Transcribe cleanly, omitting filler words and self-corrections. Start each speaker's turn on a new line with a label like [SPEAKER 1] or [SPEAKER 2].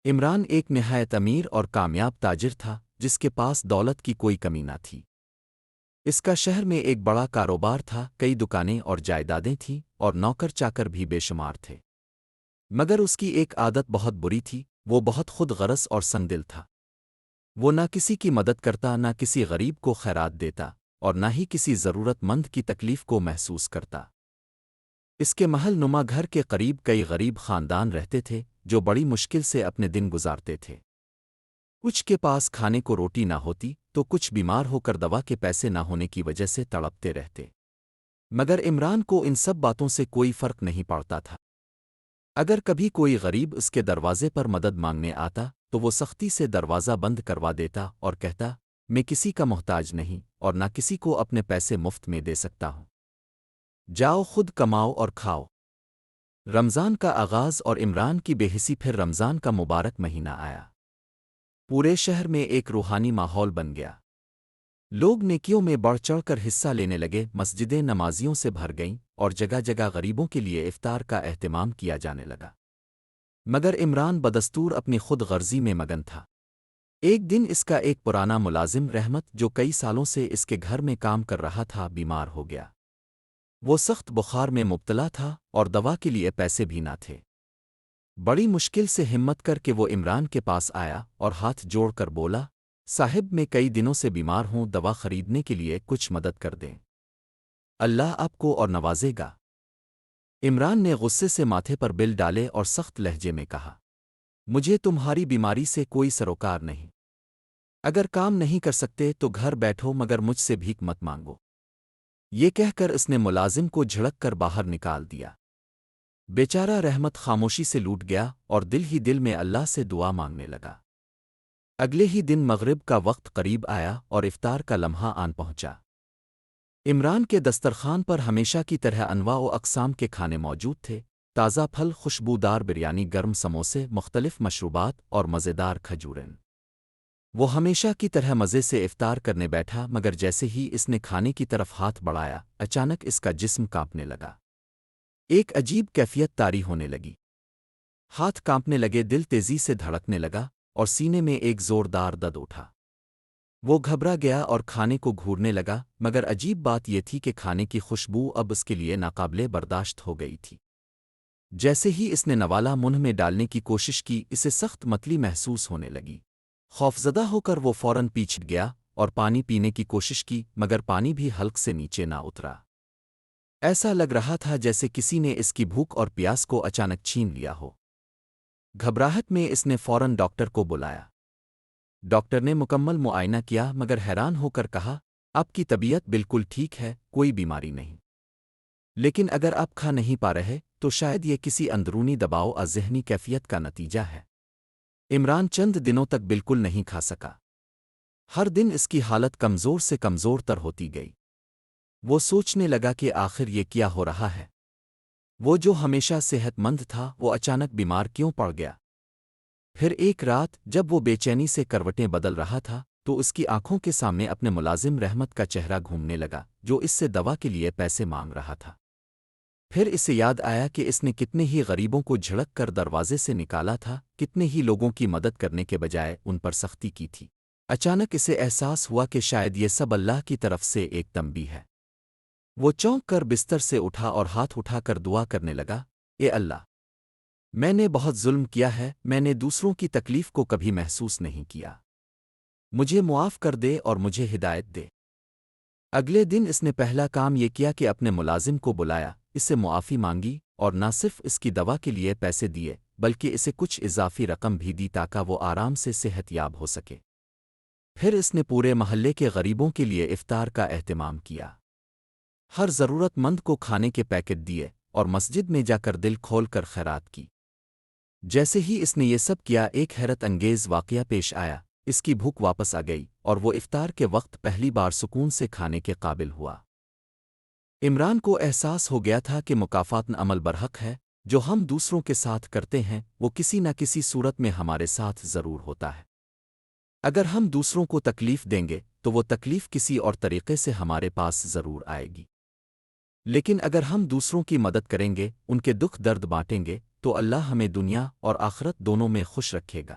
[SPEAKER 1] عمران ایک نہایت امیر اور کامیاب تاجر تھا جس کے پاس دولت کی کوئی کمی نہ تھی۔ اس کا شہر میں ایک بڑا کاروبار تھا، کئی دکانیں اور جائیدادیں تھیں اور نوکر چاکر بھی بے شمار تھے۔ مگر اس کی ایک عادت بہت بری تھی، وہ بہت خود غرض اور سنگ دل تھا۔ وہ نہ کسی کی مدد کرتا، نہ کسی غریب کو خیرات دیتا اور نہ ہی کسی ضرورت مند کی تکلیف کو محسوس کرتا۔ اس کے محل نما گھر کے قریب کئی غریب خاندان رہتے تھے جو بڑی مشکل سے اپنے دن گزارتے تھے۔ کچھ کے پاس کھانے کو روٹی نہ ہوتی تو کچھ بیمار ہو کر دوا کے پیسے نہ ہونے کی وجہ سے تڑپتے رہتے۔ مگر عمران کو ان سب باتوں سے کوئی فرق نہیں پڑتا تھا۔ اگر کبھی کوئی غریب اس کے دروازے پر مدد مانگنے آتا تو وہ سختی سے دروازہ بند کروا دیتا اور کہتا، میں کسی کا محتاج نہیں اور نہ کسی کو اپنے پیسے مفت میں دے سکتا ہوں۔ جاؤ خود کماؤ اور کھاؤ۔ رمضان کا آغاز اور عمران کی بے حسی، پھر رمضان کا مبارک مہینہ آیا۔ پورے شہر میں ایک روحانی ماحول بن گیا۔ لوگ نیکیوں میں بڑھ چڑھ کر حصہ لینے لگے، مسجدیں نمازیوں سے بھر گئیں اور جگہ جگہ غریبوں کے لیے افطار کا اہتمام کیا جانے لگا۔ مگر عمران بدستور اپنی خود غرضی میں مگن تھا۔ ایک دن اس کا ایک پرانا ملازم رحمت، جو کئی سالوں سے اس کے گھر میں کام کر رہا تھا، بیمار ہو گیا۔ وہ سخت بخار میں مبتلا تھا اور دوا کے لیے پیسے بھی نہ تھے۔ بڑی مشکل سے ہمت کر کے وہ عمران کے پاس آیا اور ہاتھ جوڑ کر بولا، صاحب میں کئی دنوں سے بیمار ہوں، دوا خریدنے کے لیے کچھ مدد کر دیں، اللہ آپ کو اور نوازے گا۔ عمران نے غصے سے ماتھے پر بل ڈالے اور سخت لہجے میں کہا، مجھے تمہاری بیماری سے کوئی سروکار نہیں۔ اگر کام نہیں کر سکتے تو گھر بیٹھو، مگر مجھ سے بھیک مت مانگو۔ یہ کہہ کر اس نے ملازم کو جھڑک کر باہر نکال دیا۔ بیچارہ رحمت خاموشی سے لوٹ گیا اور دل ہی دل میں اللہ سے دعا مانگنے لگا۔ اگلے ہی دن مغرب کا وقت قریب آیا اور افطار کا لمحہ آن پہنچا۔ عمران کے دسترخوان پر ہمیشہ کی طرح انواع و اقسام کے کھانے موجود تھے، تازہ پھل، خوشبودار بریانی، گرم سموسے، مختلف مشروبات اور مزیدار کھجوریں۔ وہ ہمیشہ کی طرح مزے سے افطار کرنے بیٹھا، مگر جیسے ہی اس نے کھانے کی طرف ہاتھ بڑھایا، اچانک اس کا جسم کانپنے لگا۔ ایک عجیب کیفیت طاری ہونے لگی۔ ہاتھ کانپنے لگے، دل تیزی سے دھڑکنے لگا اور سینے میں ایک زوردار درد اٹھا۔ وہ گھبرا گیا اور کھانے کو گھورنے لگا، مگر عجیب بات یہ تھی کہ کھانے کی خوشبو اب اس کے لیے ناقابل برداشت ہو گئی تھی۔ جیسے ہی اس نے نوالا منہ میں ڈالنے کی کوشش کی، اسے سخت متلی محسوس ہونے لگی۔ خوفزدہ ہو کر وہ فوراً پیچھے گیا اور پانی پینے کی کوشش کی، مگر پانی بھی حلق سے نیچے نہ اترا۔ ایسا لگ رہا تھا جیسے کسی نے اس کی بھوک اور پیاس کو اچانک چھین لیا ہو۔ گھبراہٹ میں اس نے فوراً ڈاکٹر کو بلایا۔ ڈاکٹر نے مکمل معائنہ کیا، مگر حیران ہو کر کہا، آپ کی طبیعت بالکل ٹھیک ہے، کوئی بیماری نہیں، لیکن اگر آپ کھا نہیں پا رہے تو شاید یہ کسی اندرونی دباؤ اور ذہنی کیفیت کا نتیجہ ہے۔ عمران چند دنوں تک بالکل نہیں کھا سکا۔ ہر دن اس کی حالت کمزور سے کمزور تر ہوتی گئی۔ وہ سوچنے لگا کہ آخر یہ کیا ہو رہا ہے؟ وہ جو ہمیشہ صحت مند تھا، وہ اچانک بیمار کیوں پڑ گیا؟ پھر ایک رات جب وہ بے چینی سے کروٹیں بدل رہا تھا تو اس کی آنکھوں کے سامنے اپنے ملازم رحمت کا چہرہ گھومنے لگا، جو اس سے دوا کے لیے پیسے مانگ رہا تھا۔ پھر اسے یاد آیا کہ اس نے کتنے ہی غریبوں کو جھڑک کر دروازے سے نکالا تھا، کتنے ہی لوگوں کی مدد کرنے کے بجائے ان پر سختی کی تھی۔ اچانک اسے احساس ہوا کہ شاید یہ سب اللہ کی طرف سے ایک تنبیہ ہے۔ وہ چونک کر بستر سے اٹھا اور ہاتھ اٹھا کر دعا کرنے لگا، اے اللہ، میں نے بہت ظلم کیا ہے، میں نے دوسروں کی تکلیف کو کبھی محسوس نہیں کیا، مجھے معاف کر دے اور مجھے ہدایت دے۔ اگلے دن اس نے پہلا کام یہ کیا کہ اپنے ملازم کو بلایا، اس سے معافی مانگی اور نہ صرف اس کی دوا کے لیے پیسے دیے بلکہ اسے کچھ اضافی رقم بھی دی تاکہ وہ آرام سے صحت یاب ہو سکے۔ پھر اس نے پورے محلے کے غریبوں کے لیے افطار کا اہتمام کیا، ہر ضرورت مند کو کھانے کے پیکٹ دیے اور مسجد میں جا کر دل کھول کر خیرات کی۔ جیسے ہی اس نے یہ سب کیا، ایک حیرت انگیز واقعہ پیش آیا، اس کی بھوک واپس آ گئی اور وہ افطار کے وقت پہلی بار سکون سے کھانے کے قابل ہوا۔ عمران کو احساس ہو گیا تھا کہ مکافات عمل برحق ہے، جو ہم دوسروں کے ساتھ کرتے ہیں وہ کسی نہ کسی صورت میں ہمارے ساتھ ضرور ہوتا ہے۔ اگر ہم دوسروں کو تکلیف دیں گے تو وہ تکلیف کسی اور طریقے سے ہمارے پاس ضرور آئے گی، لیکن اگر ہم دوسروں کی مدد کریں گے، ان کے دکھ درد بانٹیں گے تو اللہ ہمیں دنیا اور آخرت دونوں میں خوش رکھے گا۔